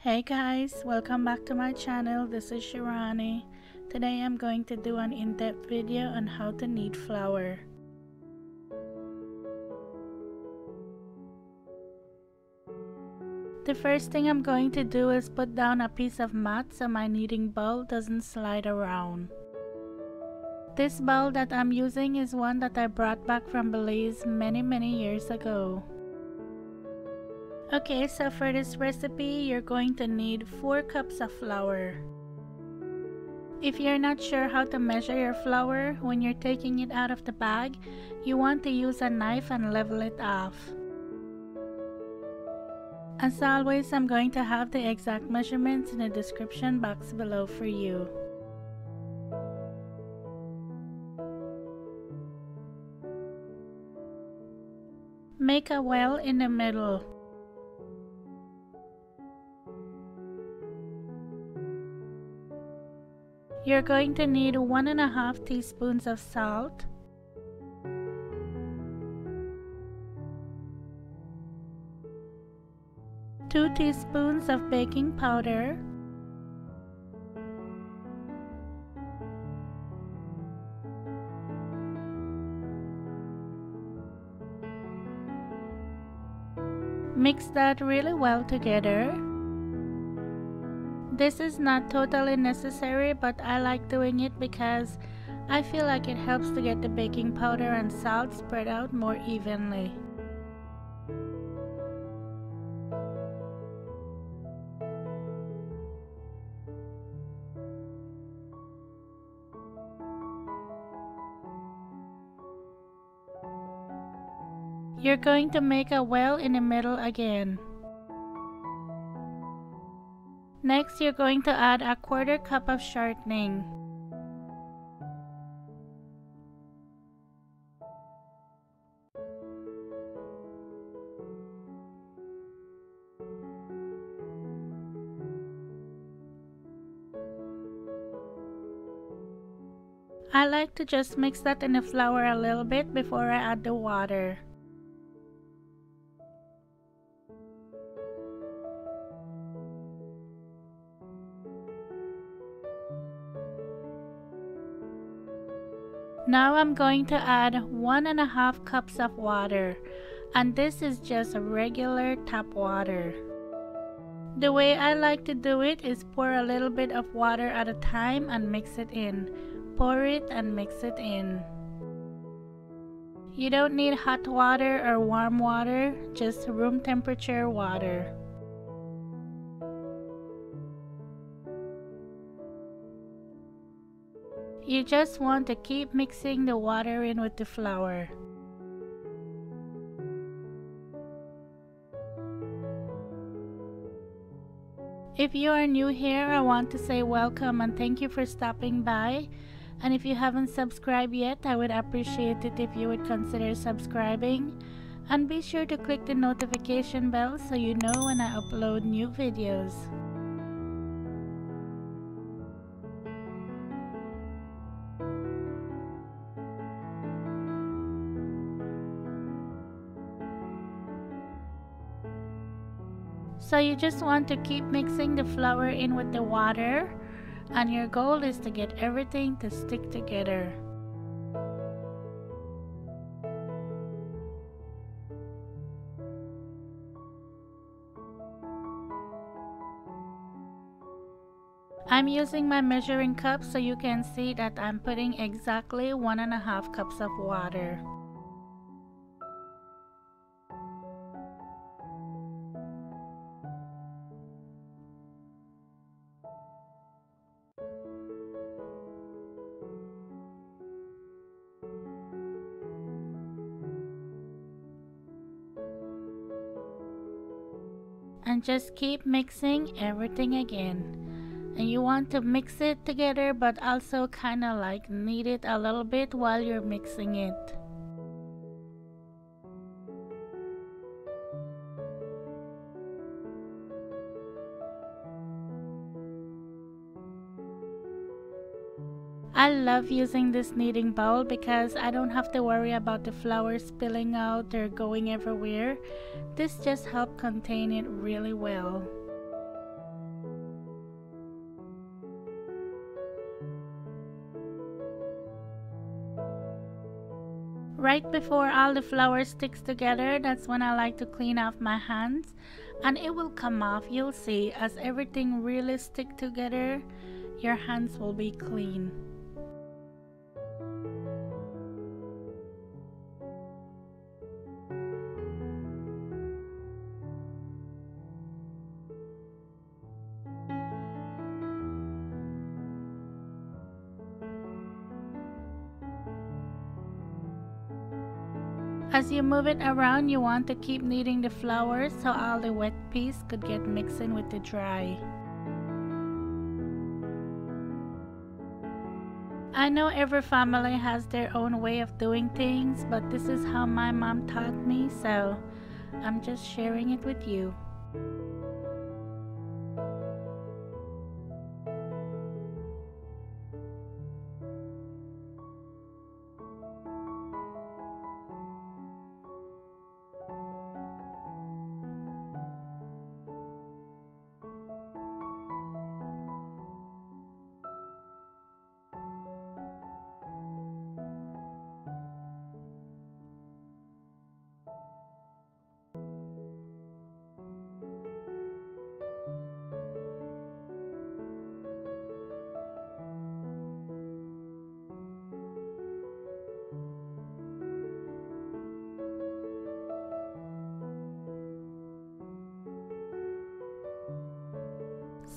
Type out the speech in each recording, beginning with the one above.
Hey guys, welcome back to my channel. This is Shirani. Today I'm going to do an in-depth video on how to knead flour. The first thing I'm going to do is put down a piece of mat so my kneading bowl doesn't slide around. This bowl that I'm using is one that I brought back from Belize many years ago. Okay, so for this recipe, you're going to need 4 cups of flour. If you're not sure how to measure your flour, when you're taking it out of the bag, you want to use a knife and level it off. As always, I'm going to have the exact measurements in the description box below for you. Make a well in the middle. You're going to need 1.5 teaspoons of salt, 2 teaspoons of baking powder, mix that really well together. This is not totally necessary, but I like doing it because I feel like it helps to get the baking powder and salt spread out more evenly. You're going to make a well in the middle again. Next, you're going to add a 1/4 cup of shortening. I like to just mix that in the flour a little bit before I add the water. Now I'm going to add 1.5 cups of water, and this is just regular tap water. The way I like to do it is pour a little bit of water at a time and mix it in. Pour it and mix it in. You don't need hot water or warm water, just room temperature water. You just want to keep mixing the water in with the flour. If you are new here, I want to say welcome and thank you for stopping by. And if you haven't subscribed yet, I would appreciate it if you would consider subscribing. And be sure to click the notification bell so you know when I upload new videos. So you just want to keep mixing the flour in with the water, and your goal is to get everything to stick together. I'm using my measuring cup so you can see that I'm putting exactly 1.5 cups of water. And just keep mixing everything again. And you want to mix it together but also kind of like knead it a little bit while you're mixing it. I love using this kneading bowl because I don't have to worry about the flour spilling out or going everywhere. This just helps contain it really well. Right before all the flour sticks together, that's when I like to clean off my hands, and it will come off. You'll see, as everything really stick together, your hands will be clean. As you move it around, you want to keep kneading the flour so all the wet piece could get mixed in with the dry. I know every family has their own way of doing things, but this is how my mom taught me, so I'm just sharing it with you.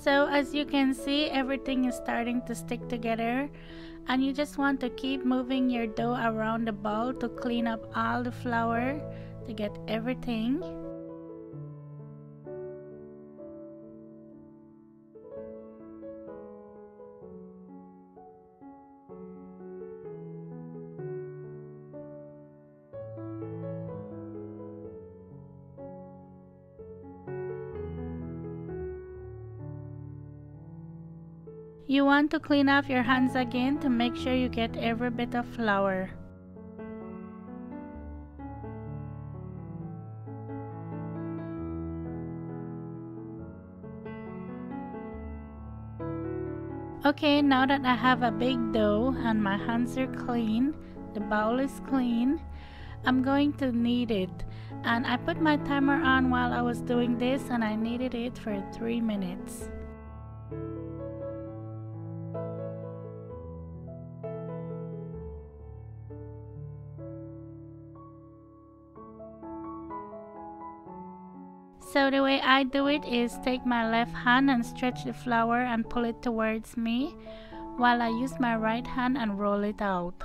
So as you can see, everything is starting to stick together, and you just want to keep moving your dough around the bowl to clean up all the flour to get everything. You want to clean off your hands again to make sure you get every bit of flour. Okay, now that I have a big dough and my hands are clean, the bowl is clean, I'm going to knead it. And I put my timer on while I was doing this, and I kneaded it for 3 minutes. So the way I do it is take my left hand and stretch the flour and pull it towards me, while I use my right hand and roll it out.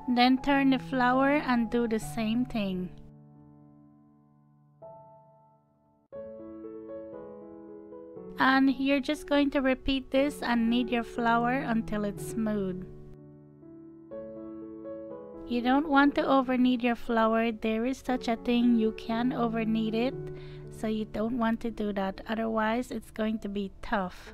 Then turn the flour and do the same thing. And you're just going to repeat this and knead your flour until it's smooth. You don't want to over knead your flour. There is such a thing, you can over knead it, so you don't want to do that, otherwise it's going to be tough.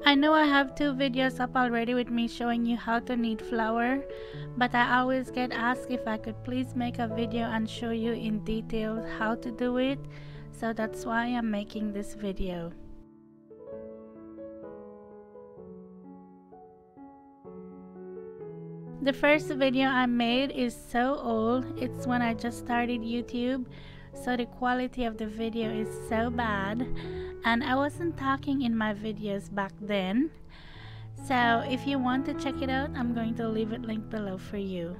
I know I have 2 videos up already with me showing you how to knead flour, but I always get asked if I could please make a video and show you in detail how to do it, so that's why I'm making this video. The first video I made is so old, it's when I just started YouTube, so the quality of the video is so bad, and I wasn't talking in my videos back then. So if you want to check it out, I'm going to leave it linked below for you.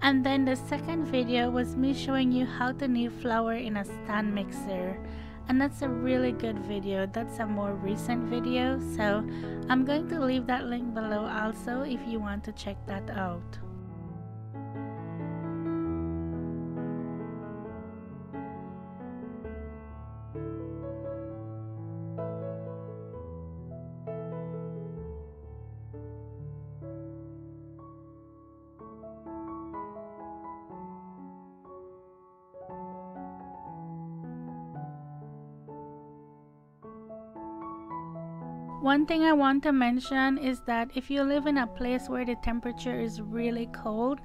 And then the second video was me showing you how to knead flour in a stand mixer, and that's a really good video. That's a more recent video, so I'm going to leave that link below also if you want to check that out. One thing I want to mention is that if you live in a place where the temperature is really cold,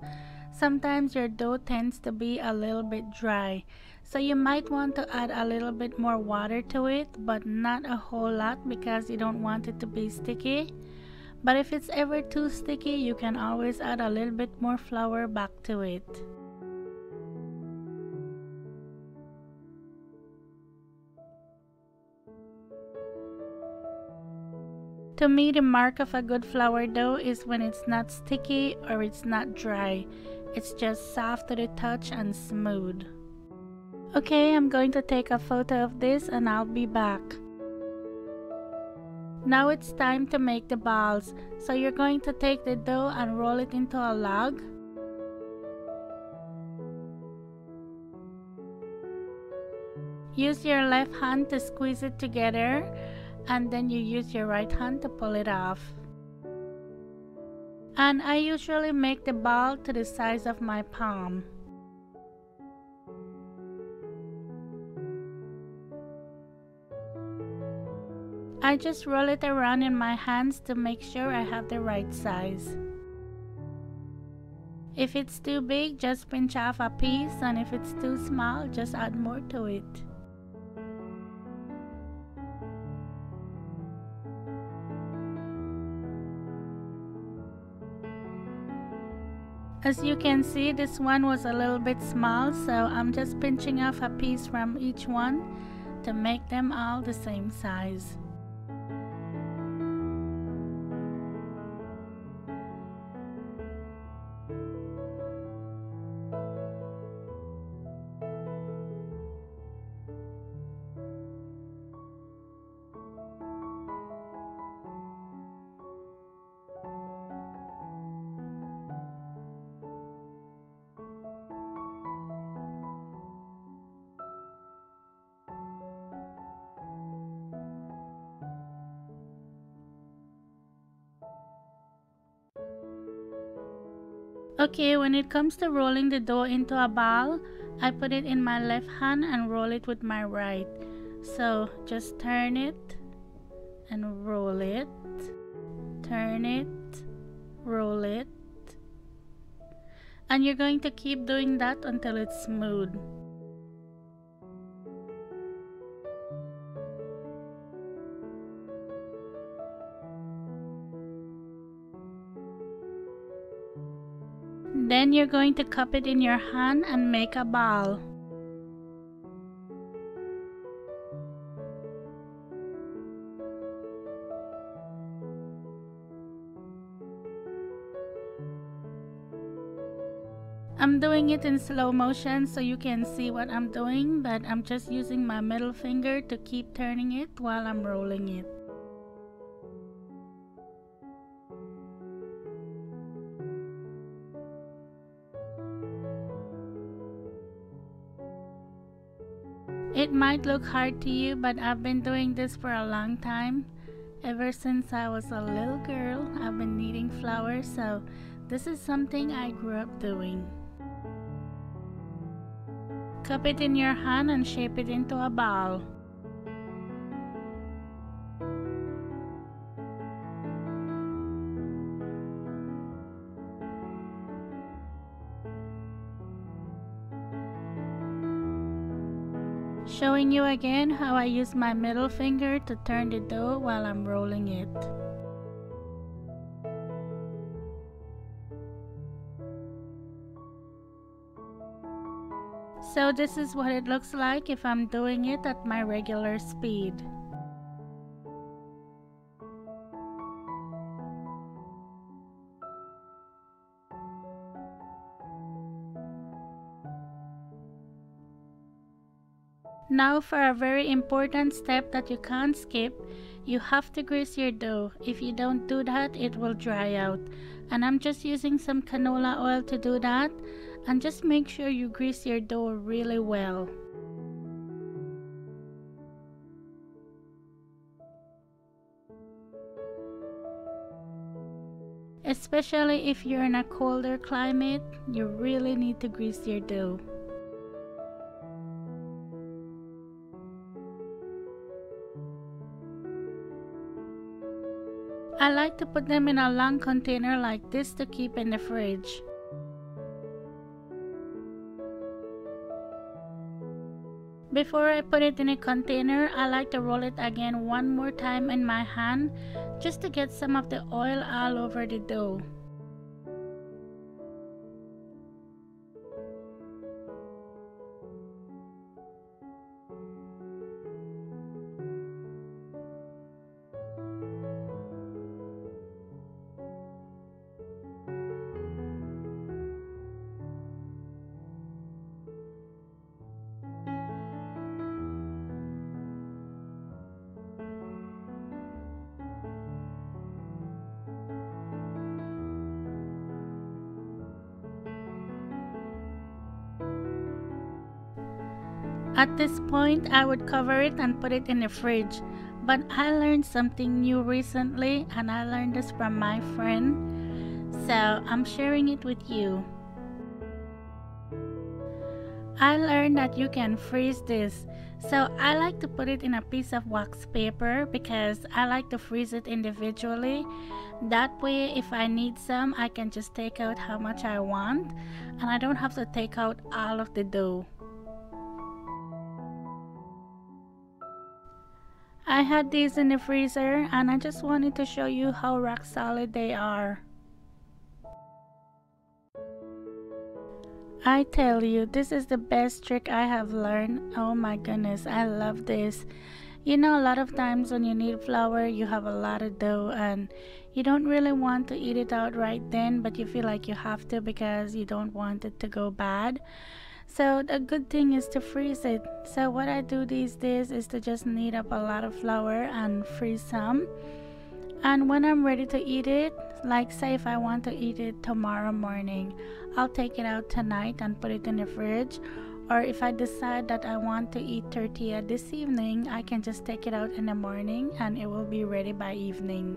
sometimes your dough tends to be a little bit dry. So you might want to add a little bit more water to it, but not a whole lot because you don't want it to be sticky. But if it's ever too sticky, you can always add a little bit more flour back to it. To me, the mark of a good flour dough is when it's not sticky or it's not dry. It's just soft to the touch and smooth. Okay, I'm going to take a photo of this and I'll be back. Now it's time to make the balls. So you're going to take the dough and roll it into a log. Use your left hand to squeeze it together, and then you use your right hand to pull it off. And I usually make the ball to the size of my palm. I just roll it around in my hands to make sure I have the right size. If it's too big, just pinch off a piece, and if it's too small, just add more to it. As you can see, this one was a little bit small, so I'm just pinching off a piece from each one to make them all the same size. Okay, when it comes to rolling the dough into a ball, I put it in my left hand and roll it with my right. So just turn it and roll it, turn it, roll it. And you're going to keep doing that until it's smooth. Then you're going to cup it in your hand and make a ball. I'm doing it in slow motion so you can see what I'm doing, but I'm just using my middle finger to keep turning it while I'm rolling it. It might look hard to you, but I've been doing this for a long time. Ever since I was a little girl, I've been kneading flour, so this is something I grew up doing. Cup it in your hand and shape it into a ball. Showing you again how I use my middle finger to turn the dough while I'm rolling it. So this is what it looks like if I'm doing it at my regular speed. Now for a very important step that you can't skip, you have to grease your dough. If you don't do that, it will dry out. And I'm just using some canola oil to do that. And just make sure you grease your dough really well. Especially if you're in a colder climate, you really need to grease your dough. I like to put them in a long container like this to keep in the fridge. Before I put it in a container, I like to roll it again one more time in my hand just to get some of the oil all over the dough. At this point, I would cover it and put it in the fridge. But I learned something new recently, and I learned this from my friend, so I'm sharing it with you. I learned that you can freeze this, so I like to put it in a piece of wax paper because I like to freeze it individually. That way, if I need some, I can just take out how much I want, and I don't have to take out all of the dough. I had these in the freezer and I just wanted to show you how rock solid they are. I tell you, this is the best trick I have learned. Oh my goodness, I love this. You know, a lot of times when you need flour, you have a lot of dough and you don't really want to eat it out right then, but you feel like you have to because you don't want it to go bad. So the good thing is to freeze it. So what I do these days is to just knead up a lot of flour and freeze some. And when I'm ready to eat it, like say if I want to eat it tomorrow morning, I'll take it out tonight and put it in the fridge. Or if I decide that I want to eat tortilla this evening, I can just take it out in the morning and it will be ready by evening.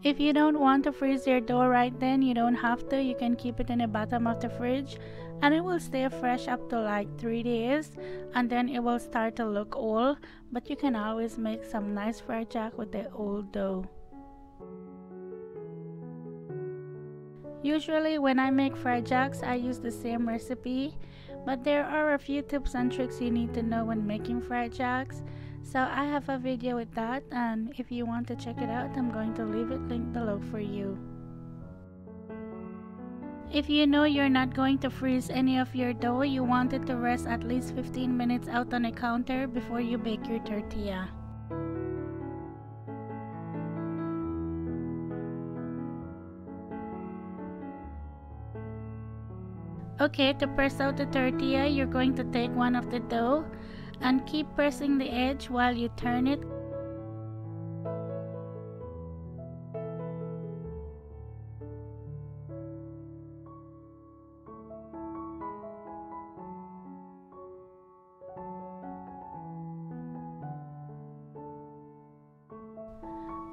If you don't want to freeze your dough right then, you don't have to. You can keep it in the bottom of the fridge and it will stay fresh up to like 3 days and then it will start to look old. But you can always make some nice fried jack with the old dough. Usually when I make fried jacks, I use the same recipe, but there are a few tips and tricks you need to know when making fried jacks. So I have a video with that, and if you want to check it out, I'm going to leave it linked below for you. If you know you're not going to freeze any of your dough, you want it to rest at least 15 minutes out on a counter before you bake your tortilla. Okay, to press out the tortilla, you're going to take one of the dough and keep pressing the edge while you turn it.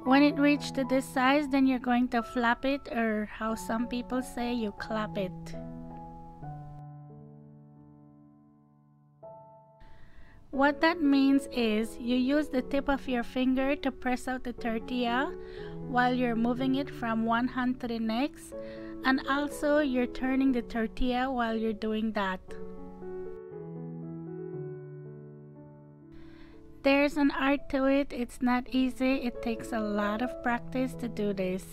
When it reaches to this size, then you're going to flap it, or how some people say, you clap it. What that means is you use the tip of your finger to press out the tortilla while you're moving it from one hand to the next, and also you're turning the tortilla while you're doing that. There's an art to it. It's not easy. It takes a lot of practice to do this.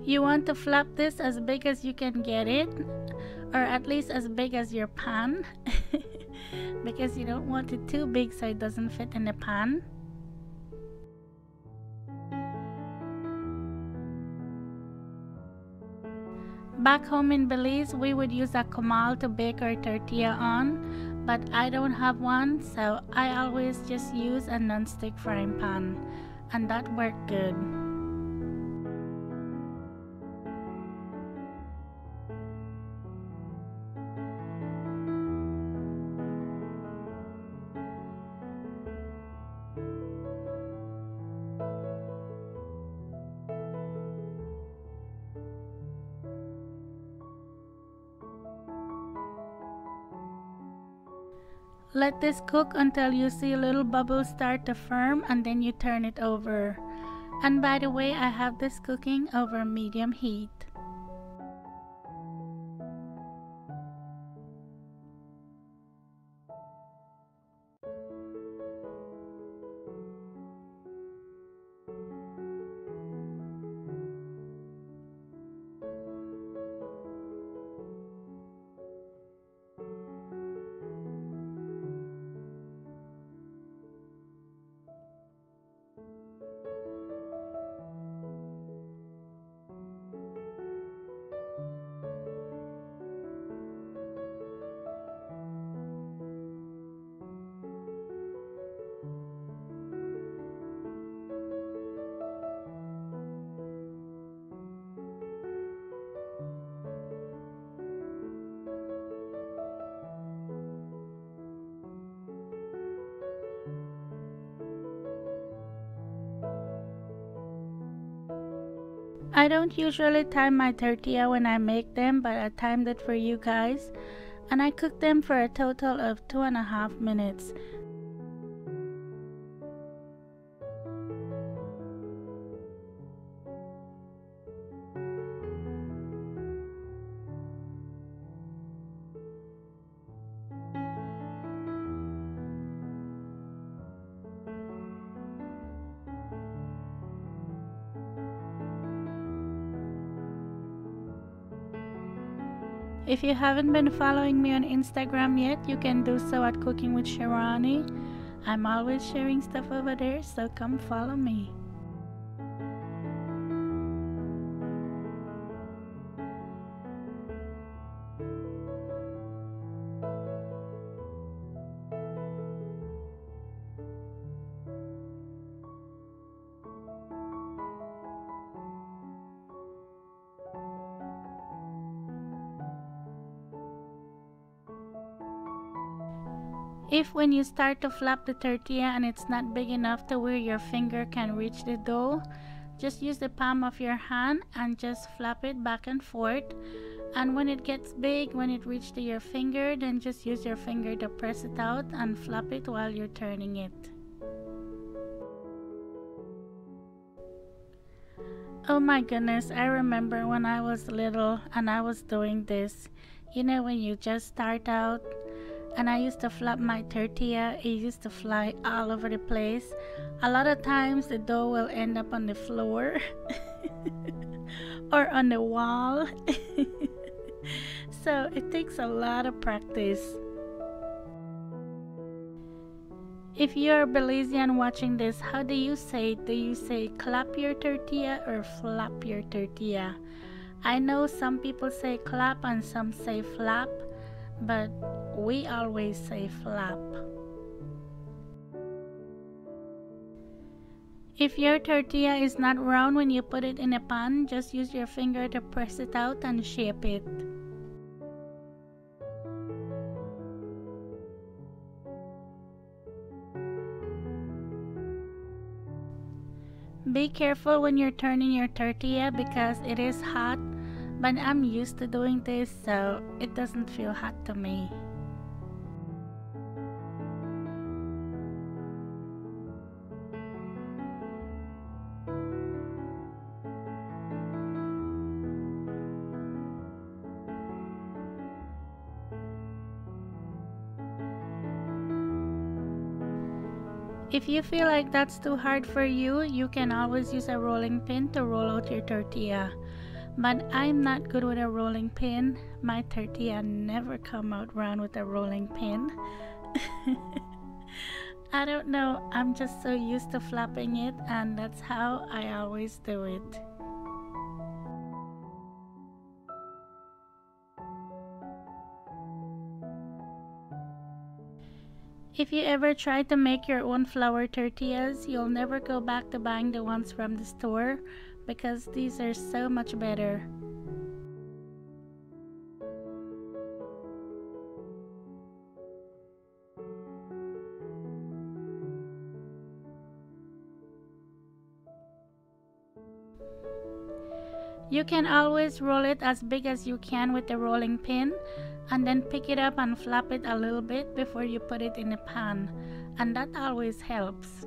You want to flap this as big as you can get it, or at least as big as your pan, because you don't want it too big so it doesn't fit in the pan. Back home in Belize, we would use a comal to bake our tortilla on, but I don't have one, so I always just use a non-stick frying pan, and that worked good. Let this cook until you see little bubbles start to form, and then you turn it over. And by the way, I have this cooking over medium heat. I don't usually time my tortilla when I make them, but I timed it for you guys, and I cooked them for a total of 2.5 minutes. If you haven't been following me on Instagram yet, you can do so at Cooking with Shirani. I'm always sharing stuff over there, so come follow me. If when you start to flap the tortilla and it's not big enough to where your finger can reach the dough, just use the palm of your hand and just flap it back and forth. And when it gets big, when it reaches to your finger, then just use your finger to press it out and flap it while you're turning it. Oh my goodness, I remember when I was little and I was doing this. You know, when you just start out, and I used to flap my tortilla, it used to fly all over the place. A lot of times the dough will end up on the floor or on the wall. So it takes a lot of practice. If you're Belizean watching this, how do you say it? Do you say clap your tortilla or flap your tortilla? I know some people say clap and some say flap, but we always say flap. If your tortilla is not round when you put it in a pan, just use your finger to press it out and shape it. Be careful when you're turning your tortilla because it is hot, but I'm used to doing this, so it doesn't feel hot to me. If you feel like that's too hard for you, you can always use a rolling pin to roll out your tortilla. But I'm not good with a rolling pin. My tortilla never come out round with a rolling pin. I don't know, I'm just so used to flapping it, and that's how I always do it. If you ever try to make your own flour tortillas, you'll never go back to buying the ones from the store because these are so much better. You can always roll it as big as you can with the rolling pin and then pick it up and flap it a little bit before you put it in the pan, and that always helps.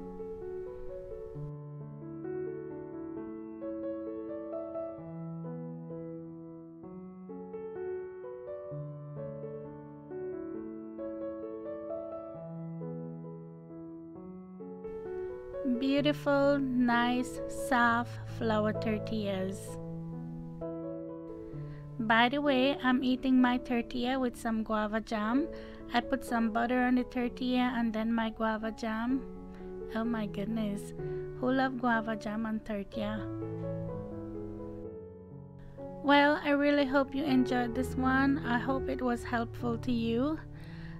Beautiful, nice, soft flour tortillas. By the way, I'm eating my tortilla with some guava jam. I put some butter on the tortilla and then my guava jam. Oh my goodness, who loves guava jam on tortilla? Well, I really hope you enjoyed this one. I hope it was helpful to you.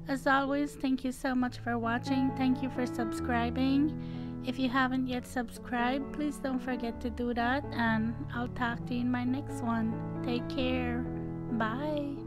As always, thank you so much for watching. Thank you for subscribing. If you haven't yet subscribed, please don't forget to do that, and I'll talk to you in my next one. Take care. Bye.